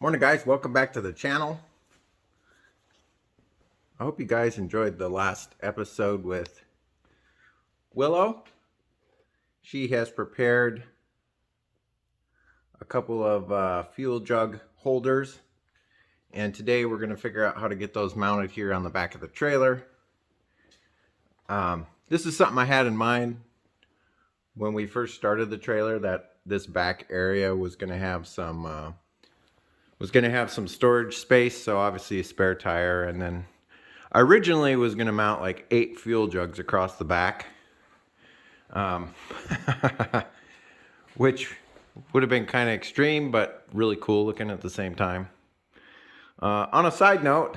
Morning guys, welcome back to the channel. I hope you guys enjoyed the last episode with Willow. She has prepared a couple of fuel jug holders, and today we're going to figure out how to get those mounted here on the back of the trailer. This is something I had in mind when we first started the trailer, that this back area was going to have some storage space, so obviously a spare tire, and then I originally was going to mount like 8 fuel jugs across the back, which would have been kind of extreme, but really cool looking at the same time. On a side note,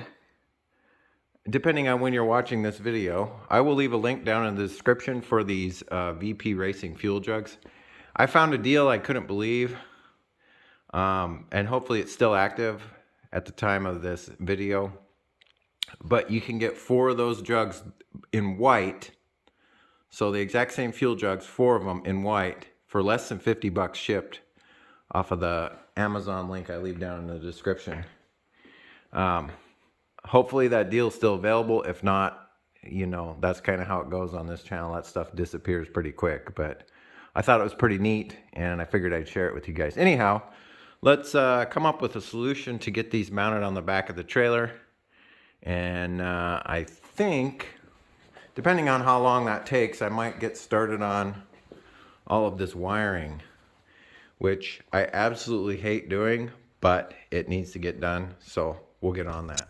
depending on when you're watching this video, I will leave a link down in the description for these VP Racing fuel jugs. I found a deal I couldn't believe, and hopefully it's still active at the time of this video. But you can get 4 of those jugs in white, so the exact same fuel jugs, 4 of them in white, for less than $50 shipped off of the Amazon link I leave down in the description. Hopefully that deal's still available. If not, you know, that's kind of how it goes on this channel. That stuff disappears pretty quick, but I thought it was pretty neat, and I figured I'd share it with you guys. Anyhow, let's come up with a solution to get these mounted on the back of the trailer. And I think, depending on how long that takes, I might get started on all of this wiring, which I absolutely hate doing, but it needs to get done, so we'll get on that.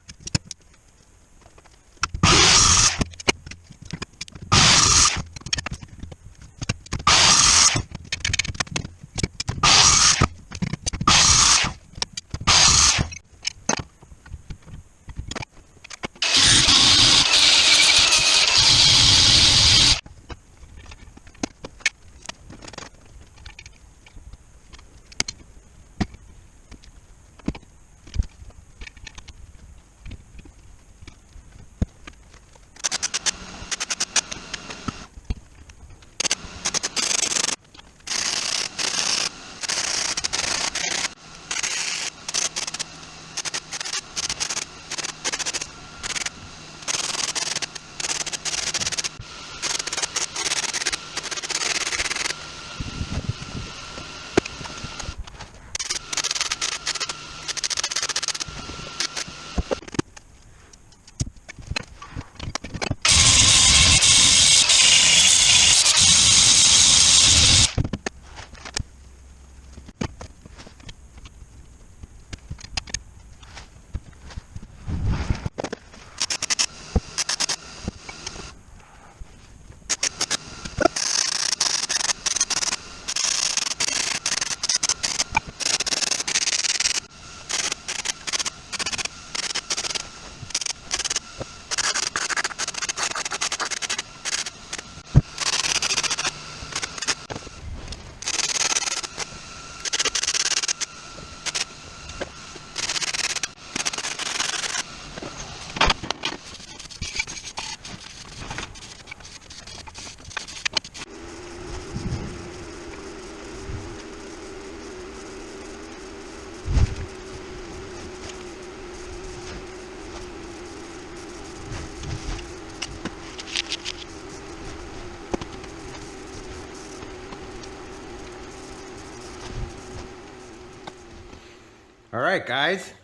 All right, guys,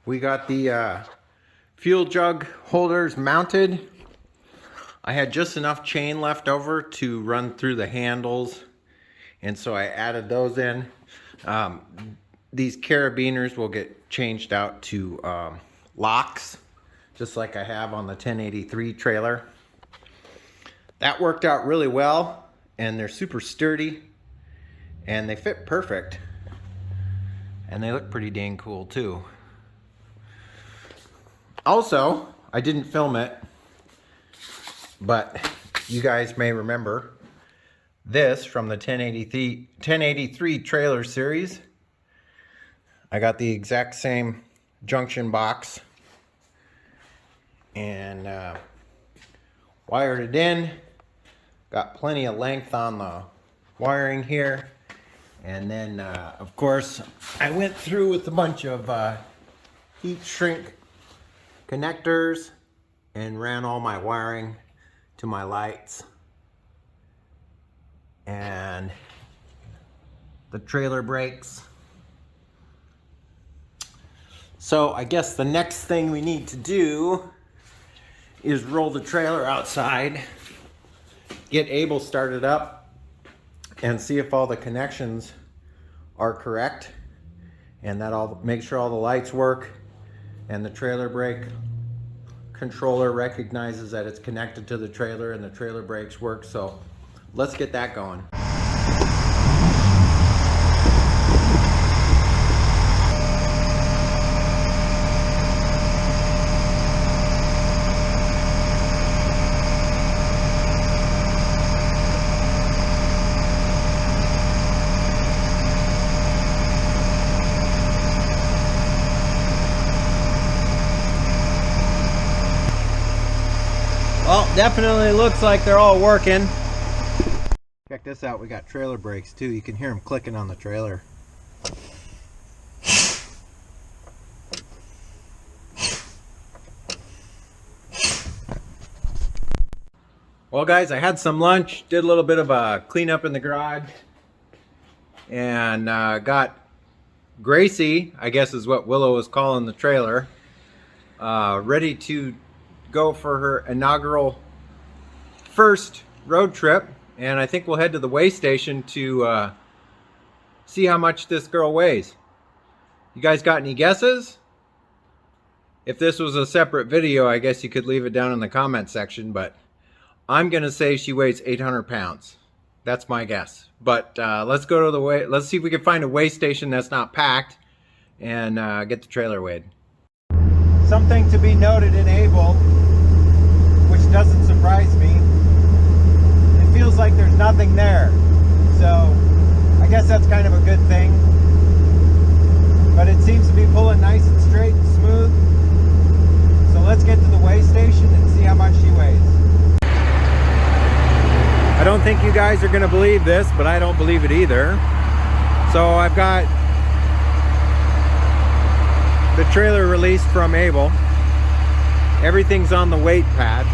we got the fuel jug holders mounted. I had just enough chain left over to run through the handles, and so I added those in. These carabiners will get changed out to locks, just like I have on the 1083 trailer. That worked out really well, and they're super sturdy, and they fit perfect. And they look pretty dang cool too. Also, I didn't film it, but you guys may remember this from the 1083 trailer series. I got the exact same junction box and wired it in. Got plenty of length on the wiring here. And then, of course, I went through with a bunch of heat shrink connectors and ran all my wiring to my lights and the trailer brakes. So I guess the next thing we need to do is roll the trailer outside, get Abel started up, and see if all the connections are correct, and that I'll make sure all the lights work and the trailer brake controller recognizes that it's connected to the trailer and the trailer brakes work. So let's get that going. Well, definitely looks like they're all working. Check this out, we got trailer brakes too. You can hear them clicking on the trailer. Well guys, I had some lunch, did a little bit of a cleanup in the garage, and got Gracie, I guess is what Willow is calling the trailer, ready to go for her inaugural first road trip. And I think we'll head to the weigh station to see how much this girl weighs. You guys got any guesses? If this was a separate video, I guess you could leave it down in the comment section, but I'm gonna say she weighs 800 pounds. That's my guess. But let's go to the weigh. Let's see if we can find a weigh station that's not packed and get the trailer weighed. Something to be noted in Abel, which doesn't surprise me. It feels like there's nothing there. So I guess that's kind of a good thing. But it seems to be pulling nice and straight and smooth. So let's get to the weigh station and see how much she weighs. I don't think you guys are going to believe this, but I don't believe it either. So I've got the trailer released from Abel. Everything's on the weight pad.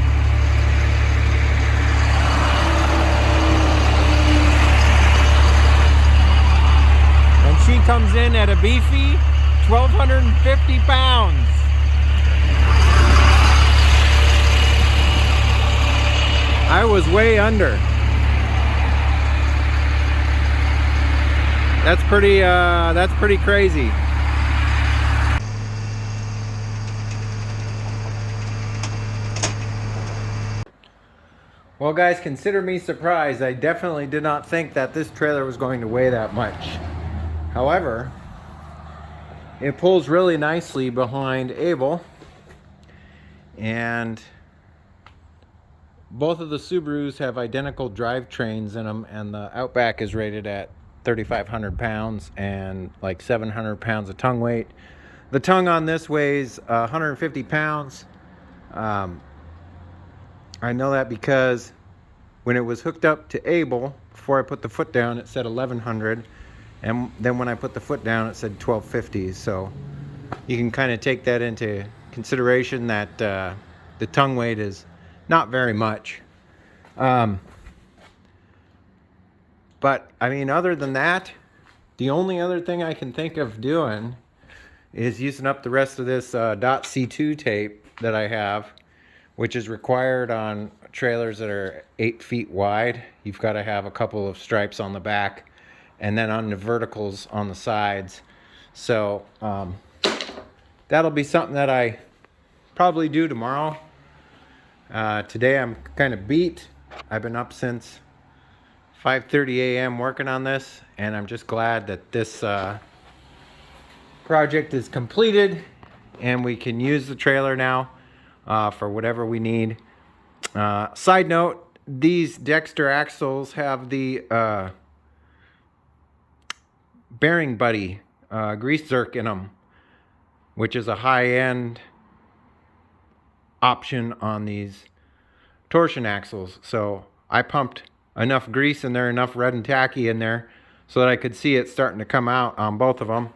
And she comes in at a beefy 1,250 pounds. I was way under. That's pretty crazy. Well guys, consider me surprised. I definitely did not think that this trailer was going to weigh that much. However, it pulls really nicely behind Abel, and both of the Subarus have identical drivetrains in them, and the Outback is rated at 3,500 pounds and like 700 pounds of tongue weight. The tongue on this weighs 150 pounds. I know that because when it was hooked up to Abel, before I put the foot down, it said 1,100. And then when I put the foot down, it said 1,250. So you can kind of take that into consideration that the tongue weight is not very much. But I mean, other than that, the only other thing I can think of doing is using up the rest of this .C2 tape that I have, which is required on trailers that are 8 feet wide. You've got to have a couple of stripes on the back, and then on the verticals on the sides. So that'll be something that I probably do tomorrow. Today I'm kind of beat. I've been up since 5:30 a.m. working on this, and I'm just glad that this project is completed and we can use the trailer now for whatever we need. Side note, these Dexter axles have the bearing buddy grease zerk in them, which is a high-end option on these torsion axles. So I pumped enough grease in there, enough red and tacky in there, so that I could see it starting to come out on both of them.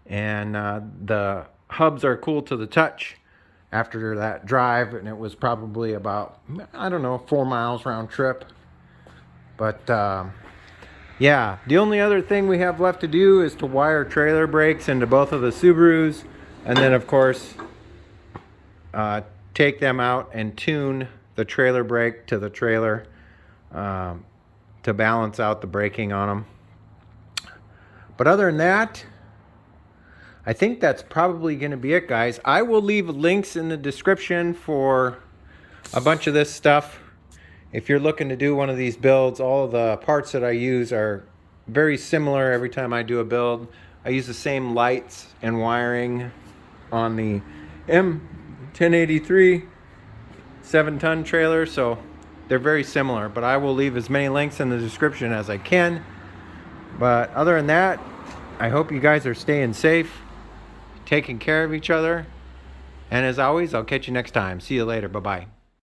And the hubs are cool to the touch after that drive, and it was probably about, I don't know, 4 miles round trip. But yeah, the only other thing we have left to do is to wire trailer brakes into both of the Subarus, and then of course take them out and tune the trailer brake to the trailer to balance out the braking on them. But other than that, I think that's probably going to be it, guys. I will leave links in the description for a bunch of this stuff. If you're looking to do one of these builds, all of the parts that I use are very similar every time I do a build. I use the same lights and wiring on the M1083 7-ton trailer, so they're very similar. But I will leave as many links in the description as I can. But other than that, I hope you guys are staying safe, taking care of each other. And as always, I'll catch you next time. See you later. Bye-bye.